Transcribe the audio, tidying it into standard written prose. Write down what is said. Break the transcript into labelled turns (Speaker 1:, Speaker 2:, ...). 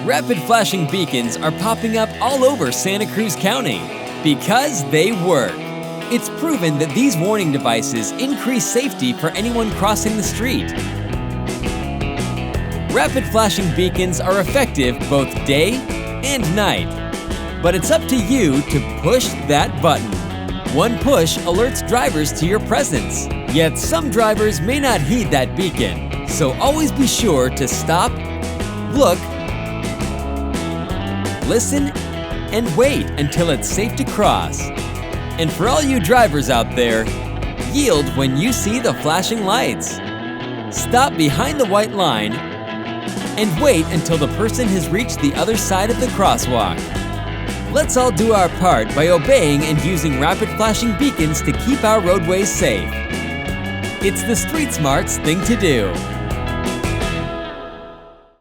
Speaker 1: Rapid flashing beacons are popping up all over Santa Cruz County because they work. It's proven that these warning devices increase safety for anyone crossing the street. Rapid flashing beacons are effective both day and night, but it's up to you to push that button. One push alerts drivers to your presence, yet some drivers may not heed that beacon, so always be sure to stop, look, listen, and wait until it's safe to cross. And for all you drivers out there, yield when you see the flashing lights. Stop behind the white line and wait until the person has reached the other side of the crosswalk. Let's all do our part by obeying and using rapid flashing beacons to keep our roadways safe. It's the Street Smarts thing to do.